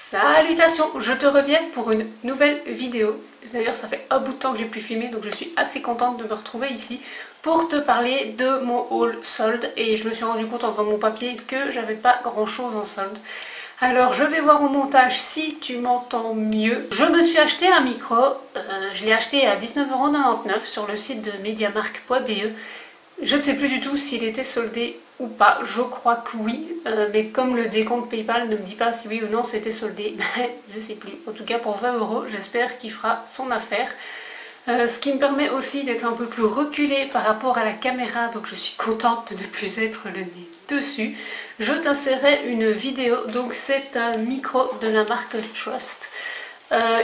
Salutations, je te reviens pour une nouvelle vidéo. D'ailleurs ça fait un bout de temps que j'ai pu filmer, donc je suis assez contente de me retrouver ici pour te parler de mon haul solde. Et je me suis rendu compte en faisant mon papier que j'avais pas grand chose en solde. Alors je vais voir au montage si tu m'entends mieux. Je me suis acheté un micro, je l'ai acheté à 19,99 € sur le site de mediamarkt.be. Je ne sais plus du tout s'il était soldé ou pas, je crois que oui, mais comme le décompte PayPal ne me dit pas si oui ou non c'était soldé, je sais plus. En tout cas pour 20 €, j'espère qu'il fera son affaire. Ce qui me permet aussi d'être un peu plus reculée par rapport à la caméra, donc je suis contente de ne plus être le nez dessus. Je t'insérerai une vidéo, donc c'est un micro de la marque Trust.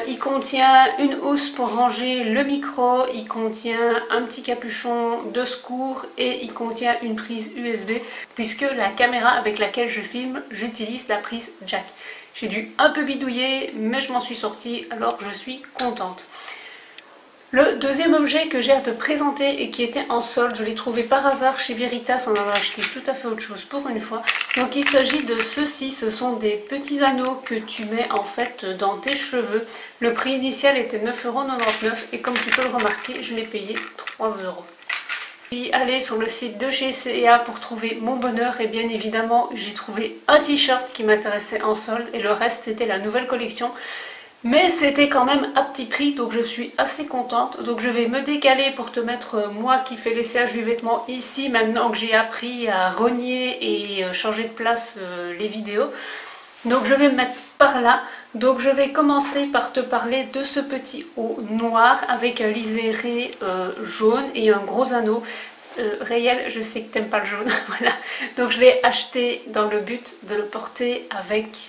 Il contient une housse pour ranger le micro, il contient un petit capuchon de secours et il contient une prise USB puisque la caméra avec laquelle je filme, j'utilise la prise jack. J'ai dû un peu bidouiller mais je m'en suis sortie, alors je suis contente. Le deuxième objet que j'ai à te présenter et qui était en solde, je l'ai trouvé par hasard chez Veritas, on en a acheté tout à fait autre chose pour une fois. Donc il s'agit de ceci, ce sont des petits anneaux que tu mets en fait dans tes cheveux. Le prix initial était 9,99 € et comme tu peux le remarquer, je l'ai payé 3 €. Je suis allée sur le site de chez C&A pour trouver mon bonheur et bien évidemment j'ai trouvé un t-shirt qui m'intéressait en solde et le reste c'était la nouvelle collection. Mais c'était quand même à petit prix, donc je suis assez contente. Donc je vais me décaler pour te mettre moi qui fais l'essayage du vêtement ici, maintenant que j'ai appris à rogner et changer de place les vidéos. Donc je vais me mettre par là. Donc je vais commencer par te parler de ce petit haut noir avec un liséré jaune et un gros anneau. Réel, je sais que t'aimes pas le jaune, voilà. Donc je l'ai acheté dans le but de le porter avec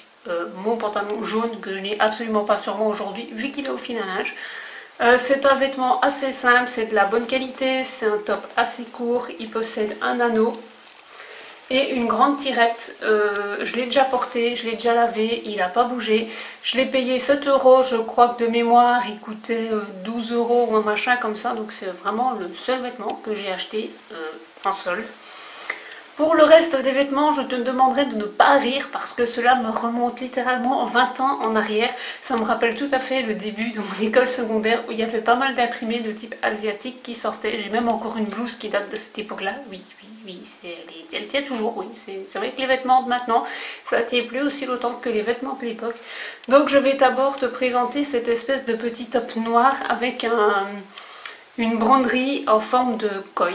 mon pantalon jaune que je n'ai absolument pas sur moi aujourd'hui vu qu'il est au filanage. C'est un vêtement assez simple, c'est de la bonne qualité, c'est un top assez court, il possède un anneau et une grande tirette. Je l'ai déjà porté, je l'ai déjà lavé, il n'a pas bougé. Je l'ai payé 7 €, je crois que de mémoire il coûtait 12 € ou un machin comme ça, donc c'est vraiment le seul vêtement que j'ai acheté en solde. Pour le reste des vêtements, je te demanderai de ne pas rire parce que cela me remonte littéralement 20 ans en arrière. Ça me rappelle tout à fait le début de mon école secondaire où il y avait pas mal d'imprimés de type asiatique qui sortaient. J'ai même encore une blouse qui date de cette époque-là. Oui, elle tient toujours, oui. C'est vrai que les vêtements de maintenant, ça tient plus aussi longtemps que les vêtements de l'époque. Donc je vais d'abord te présenter cette espèce de petit top noir avec une broderie en forme de koi.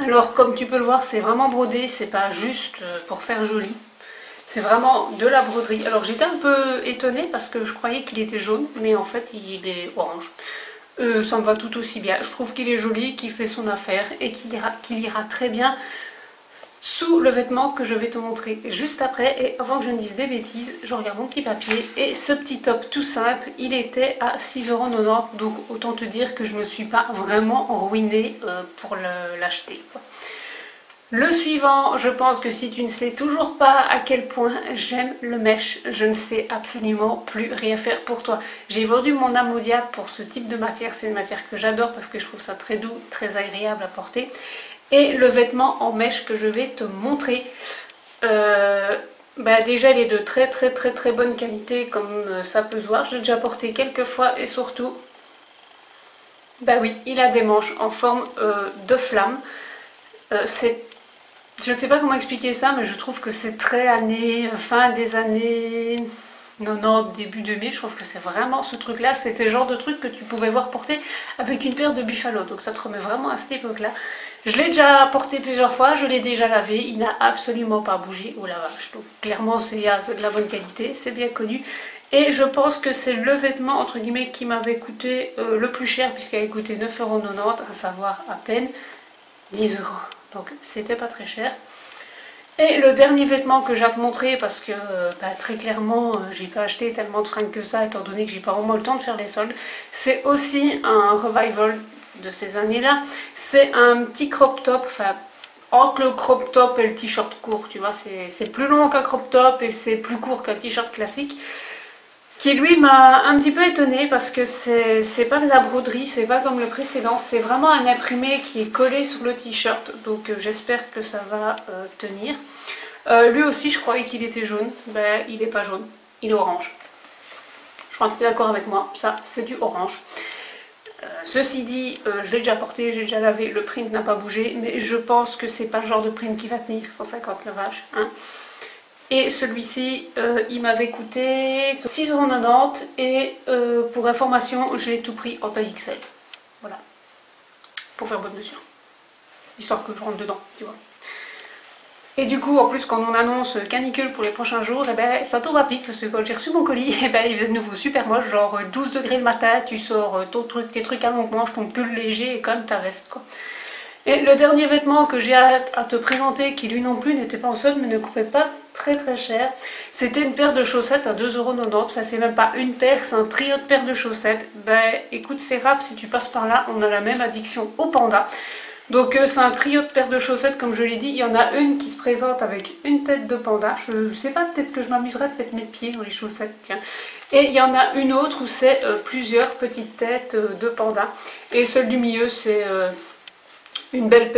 Alors comme tu peux le voir, c'est vraiment brodé, c'est pas juste pour faire joli. C'est vraiment de la broderie. Alors j'étais un peu étonnée parce que je croyais qu'il était jaune, mais en fait il est orange. Ça me va tout aussi bien. Je trouve qu'il est joli, qu'il fait son affaire et qu'il ira très bien sous le vêtement que je vais te montrer juste après. Et avant que je ne dise des bêtises, je regarde mon petit papier et ce petit top tout simple, il était à 6,90 €, donc autant te dire que je ne me suis pas vraiment ruinée pour l'acheter. Le suivant, je pense que si tu ne sais toujours pas à quel point j'aime le mesh, je ne sais absolument plus rien faire pour toi. J'ai vendu mon âme au diable pour ce type de matière, c'est une matière que j'adore parce que je trouve ça très doux, très agréable à porter. Et le vêtement en mèche que je vais te montrer, déjà il est de très bonne qualité comme ça peut se voir. Je l'ai déjà porté quelques fois et surtout, oui, il a des manches en forme de flamme. Je ne sais pas comment expliquer ça, mais je trouve que c'est très fin des années 90, début 2000, je trouve que c'est vraiment ce truc-là, c'était le genre de truc que tu pouvais voir porter avec une paire de Buffalo, donc ça te remet vraiment à cette époque-là. Je l'ai déjà porté plusieurs fois, je l'ai déjà lavé, il n'a absolument pas bougé au lavage, donc clairement c'est de la bonne qualité, c'est bien connu. Et je pense que c'est le vêtement entre guillemets qui m'avait coûté le plus cher puisqu'il avait coûté 9,90 €, à savoir à peine 10 €, donc c'était pas très cher. Et le dernier vêtement que j'ai à te montrer, parce que très clairement j'ai pas acheté tellement de fringues que ça étant donné que j'ai pas vraiment le temps de faire les soldes, c'est aussi un revival de ces années-là. C'est un petit crop top, enfin entre le crop top et le t-shirt court, tu vois, c'est plus long qu'un crop top et c'est plus court qu'un t-shirt classique. Qui lui m'a un petit peu étonnée parce que c'est pas de la broderie, c'est pas comme le précédent, c'est vraiment un imprimé qui est collé sur le t-shirt, donc j'espère que ça va tenir. Lui aussi je croyais qu'il était jaune, il n'est pas jaune, il est orange. Je crois que tu es d'accord avec moi, ça c'est du orange. Ceci dit, je l'ai déjà porté, j'ai déjà lavé, le print n'a pas bougé, mais je pense que c'est pas le genre de print qui va tenir 150 lavages. Hein. Et celui-ci, il m'avait coûté 6,90 € et pour information, j'ai tout pris en taille XL. Voilà, pour faire bonne mesure. Histoire que je rentre dedans, tu vois. Et du coup, en plus, quand on annonce canicule pour les prochains jours, eh ben, ça tombe à pic, parce que quand j'ai reçu mon colis, eh ben, il faisait de nouveau super moche, genre 12 degrés le matin, tu sors tes trucs à longue manche, ton pull léger et comme ta veste, quoi. Et le dernier vêtement que j'ai à te présenter, qui lui non plus n'était pas en solde, mais ne coûtait pas très cher, c'était une paire de chaussettes à 2,90 €, enfin c'est même pas une paire, c'est un trio de paires de chaussettes. Ben écoute, c'est grave, si tu passes par là, on a la même addiction au panda. Donc c'est un trio de paires de chaussettes, comme je l'ai dit. Il y en a une qui se présente avec une tête de panda. Je sais pas, peut-être que je m'amuserais de mettre mes pieds dans les chaussettes, tiens. Et il y en a une autre où c'est plusieurs petites têtes de panda. Et celle du milieu, c'est une belle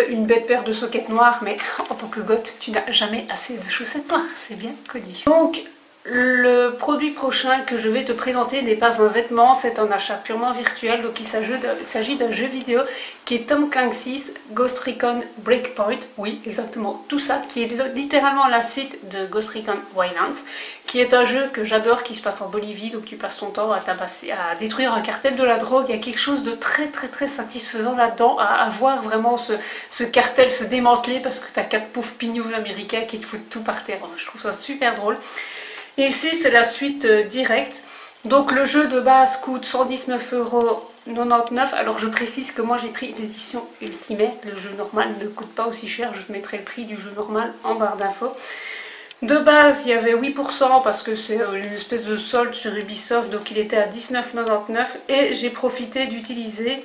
paire de sockets noirs. Mais en tant que goth, tu n'as jamais assez de chaussettes noires, c'est bien connu. Donc le produit prochain que je vais te présenter n'est pas un vêtement, c'est un achat purement virtuel. Donc il s'agit d'un jeu vidéo qui est Tom Clancy's Ghost Recon Breakpoint. Oui, exactement, tout ça, qui est littéralement la suite de Ghost Recon Wildlands, qui est un jeu que j'adore, qui se passe en Bolivie. Donc tu passes ton temps à détruire un cartel de la drogue. Il y a quelque chose de très satisfaisant là-dedans, à voir vraiment ce cartel se démanteler parce que tu as 4 pauvres pignous américains qui te foutent tout par terre. Je trouve ça super drôle. Et ici c'est la suite directe. Donc le jeu de base coûte 119,99 €. Alors je précise que moi j'ai pris l'édition Ultimate. Le jeu normal ne coûte pas aussi cher. Je te mettrai le prix du jeu normal en barre d'infos. De base il y avait 8% parce que c'est une espèce de solde sur Ubisoft. Donc il était à 19,99 € et j'ai profité d'utiliser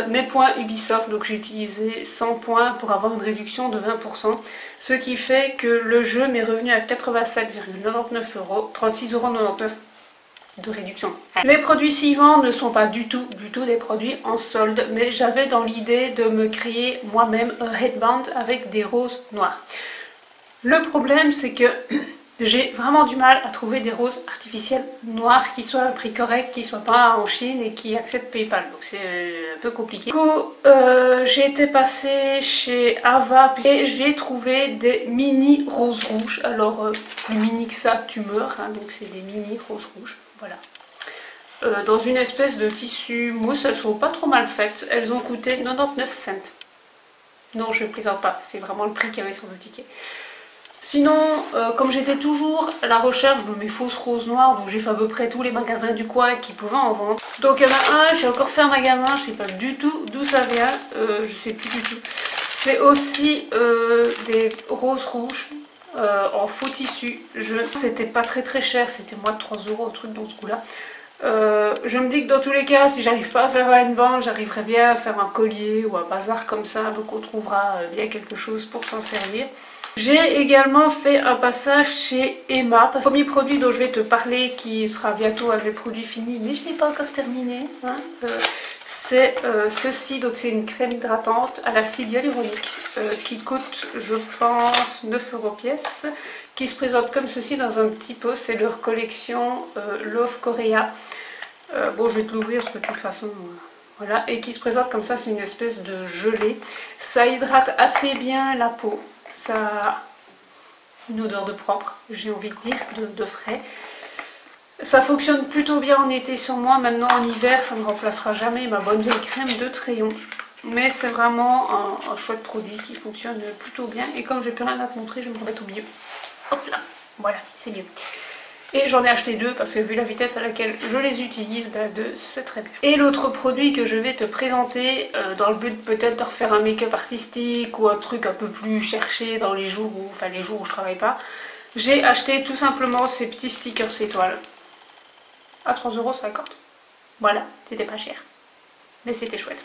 mes points Ubisoft, donc j'ai utilisé 100 points pour avoir une réduction de 20%, ce qui fait que le jeu m'est revenu à 87,99 €, 36,99 € de réduction. Les produits suivants ne sont pas du tout des produits en solde, mais j'avais dans l'idée de me créer moi-même un headband avec des roses noires. Le problème c'est que j'ai vraiment du mal à trouver des roses artificielles noires qui soient à un prix correct, qui ne soient pas en Chine et qui acceptent PayPal. Donc c'est un peu compliqué. Du coup, j'ai été passée chez Ava et j'ai trouvé des mini roses rouges. Alors, plus mini que ça, tu meurs. Hein, donc c'est des mini roses rouges. Voilà. Dans une espèce de tissu mousse. Elles sont pas trop mal faites. Elles ont coûté 99 cents. Non, je ne plaisante pas. C'est vraiment le prix qu'il y avait sur le ticket. Sinon, comme j'étais toujours à la recherche de mes fausses roses noires, donc j'ai fait à peu près tous les magasins du coin qui pouvaient en vendre. Donc il y en a un, j'ai encore fait un magasin, je sais pas du tout d'où ça vient, je sais plus du tout. C'est aussi des roses rouges en faux tissu. C'était pas très cher, c'était moins de 3 € un truc dans ce coup-là. Je me dis que dans tous les cas, si j'arrive pas à faire un headband, j'arriverai bien à faire un collier ou un bazar comme ça, donc on trouvera bien quelque chose pour s'en servir. J'ai également fait un passage chez Emma, parce que le premier produit dont je vais te parler, qui sera bientôt un de mes produits finis, mais je n'ai pas encore terminé, hein, c'est ceci. Donc c'est une crème hydratante à l'acide hyaluronique qui coûte, je pense, 9 € pièce, qui se présente comme ceci dans un petit pot. C'est leur collection Love Korea. Bon, je vais te l'ouvrir parce que de toute façon... voilà, et qui se présente comme ça, c'est une espèce de gelée. Ça hydrate assez bien la peau. Ça a une odeur de propre, j'ai envie de dire, de frais. Ça fonctionne plutôt bien en été sur moi. Maintenant en hiver, ça ne remplacera jamais ma bonne vieille crème de Tréon. Mais c'est vraiment un chouette produit qui fonctionne plutôt bien. Et comme j'ai plus rien à te montrer, je vais me remettre au milieu. Hop là, voilà, c'est mieux. Et j'en ai acheté 2 parce que vu la vitesse à laquelle je les utilise, ben 2 c'est très bien. Et l'autre produit que je vais te présenter, dans le but peut-être de refaire un make-up artistique ou un truc un peu plus cherché dans les jours où, enfin les jours où je travaille pas, j'ai acheté tout simplement ces petits stickers étoiles à 3,50 €. Voilà, c'était pas cher, mais c'était chouette.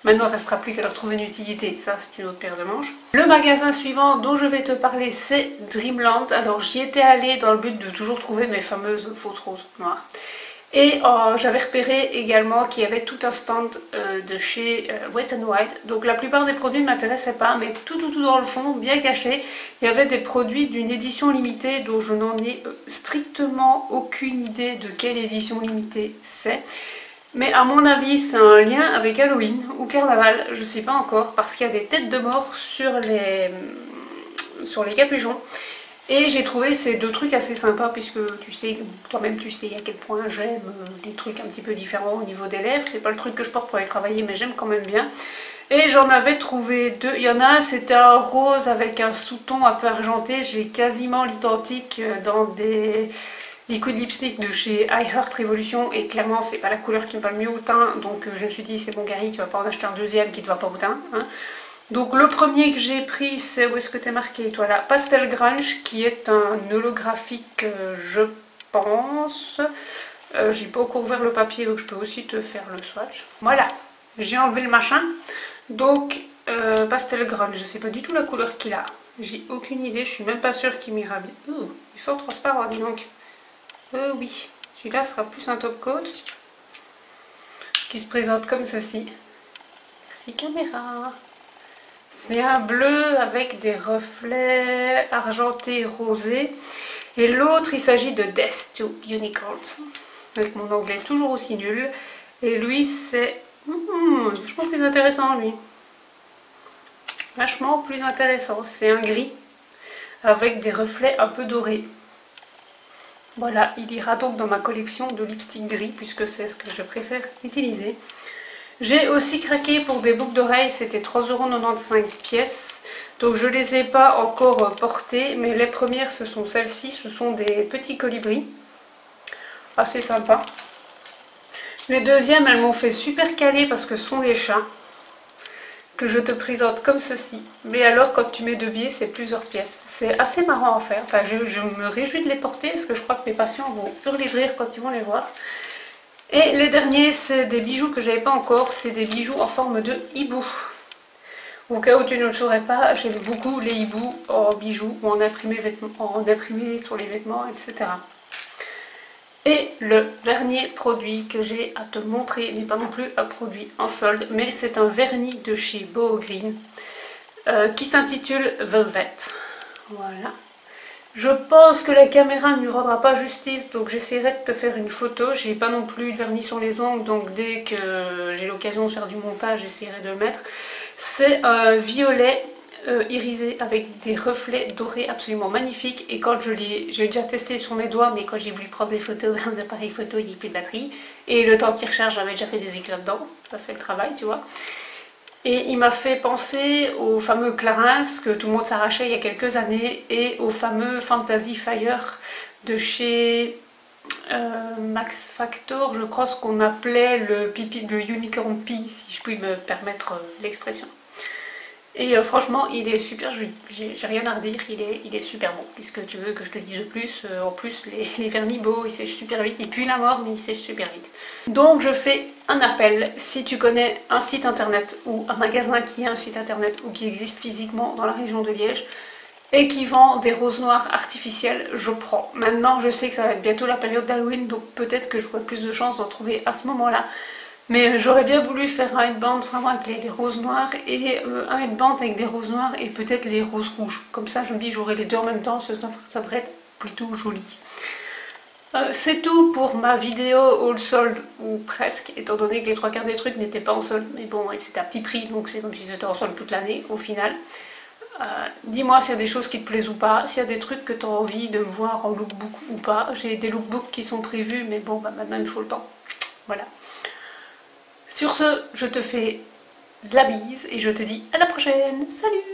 Maintenant, il ne restera plus qu'à leur trouver une utilité. Ça, c'est une autre paire de manches. Le magasin suivant dont je vais te parler, c'est Dreamland. Alors, j'y étais allée dans le but de toujours trouver mes fameuses fausses roses noires. Et j'avais repéré également qu'il y avait tout un stand de chez Wet n Wild. Donc la plupart des produits ne m'intéressaient pas, mais tout dans le fond, bien caché, il y avait des produits d'une édition limitée dont je n'en ai strictement aucune idée de quelle édition limitée c'est. Mais à mon avis, c'est un lien avec Halloween ou Carnaval, je ne sais pas encore, parce qu'il y a des têtes de mort sur les capuchons. Et j'ai trouvé ces deux trucs assez sympas, puisque tu sais, toi-même tu sais à quel point j'aime des trucs un petit peu différents au niveau des lèvres. C'est pas le truc que je porte pour aller travailler, mais j'aime quand même bien. Et j'en avais trouvé deux. Il y en a un, c'était un rose avec un sous-ton un peu argenté. J'ai quasiment l'identique dans des liquid lipstick de chez I Heart Revolution. Et clairement, c'est pas la couleur qui me va le mieux au teint. Donc je me suis dit, c'est bon Gary, tu vas pas en acheter un deuxième qui te va pas au teint. Hein. Donc le premier que j'ai pris, c'est, où est-ce que t'es marqué toi là, Pastel Grunge, qui est un holographique, je pense. J'ai pas encore ouvert le papier, donc je peux aussi te faire le swatch. Voilà, j'ai enlevé le machin. Donc Pastel Grunge, je sais pas du tout la couleur qu'il a. J'ai aucune idée, je suis même pas sûre qu'il m'ira bien. Oh, il est fort transparent, dis donc. Oui, celui-là sera plus un top coat. Qui se présente comme ceci. Merci caméra. C'est un bleu avec des reflets argentés rosés. Et l'autre, il s'agit de Death to Unicorns. Avec mon anglais toujours aussi nul. Et lui, c'est vachement plus intéressant, lui. Vachement plus intéressant. C'est un gris avec des reflets un peu dorés. Voilà, il ira donc dans ma collection de lipstick gris, puisque c'est ce que je préfère utiliser. J'ai aussi craqué pour des boucles d'oreilles, c'était 3,95 € pièces. Donc je ne les ai pas encore portées, mais les premières ce sont celles-ci, ce sont des petits colibris. Assez sympa. Les deuxièmes, elles m'ont fait super caler parce que ce sont des chats. Que je te présente comme ceci. Mais alors quand tu mets deux billets, c'est plusieurs pièces. C'est assez marrant à faire. Enfin, je me réjouis de les porter parce que je crois que mes patients vont hurler de rire quand ils vont les voir. Et les derniers, c'est des bijoux que j'avais pas encore, c'est des bijoux en forme de hibou. Au cas où tu ne le saurais pas, j'aime beaucoup les hiboux en bijoux ou en imprimé sur les vêtements, etc. Et le dernier produit que j'ai à te montrer n'est pas non plus un produit en solde, mais c'est un vernis de chez Boho Green qui s'intitule Velvet. Voilà. Je pense que la caméra ne lui rendra pas justice, donc j'essaierai de te faire une photo. J'ai pas non plus de vernis sur les ongles, donc dès que j'ai l'occasion de faire du montage, j'essaierai de le mettre. C'est un violet irisé avec des reflets dorés absolument magnifiques. Et quand j'ai déjà testé sur mes doigts, mais quand j'ai voulu prendre des photos d'un appareil photo, il n'y a plus de batterie. Et le temps qu'il recharge, j'avais déjà fait des éclats dedans. Ça c'est le travail, tu vois. Et il m'a fait penser au fameux Clarins que tout le monde s'arrachait il y a quelques années et au fameux Fantasy Fire de chez Max Factor, je crois ce qu'on appelait le Unicorn Pea, si je puis me permettre l'expression. Et franchement, il est super, j'ai rien à redire, il est super bon. Qu'est-ce que tu veux que je te dise de plus? En plus, les vernis beaux, ils sèchent super vite. Ils puent la mort, mais ils sèchent super vite. Donc je fais un appel. Si tu connais un site internet ou un magasin qui a un site internet ou qui existe physiquement dans la région de Liège et qui vend des roses noires artificielles, je prends. Maintenant, je sais que ça va être bientôt la période d'Halloween, donc peut-être que j'aurai plus de chance d'en trouver à ce moment-là. Mais j'aurais bien voulu faire un headband vraiment avec les roses noires et un headband avec des roses noires et peut-être les roses rouges. Comme ça, je me dis j'aurai les deux en même temps, ça devrait être plutôt joli. C'est tout pour ma vidéo all sold, ou presque, étant donné que les trois quarts des trucs n'étaient pas en solde. Mais bon, c'était à petit prix, donc c'est comme si c'était en solde toute l'année au final. Dis-moi s'il y a des choses qui te plaisent ou pas, s'il y a des trucs que tu as envie de me voir en lookbook ou pas. J'ai des lookbooks qui sont prévus, mais bon, maintenant il me faut le temps. Voilà. Sur ce, je te fais la bise et je te dis à la prochaine. Salut!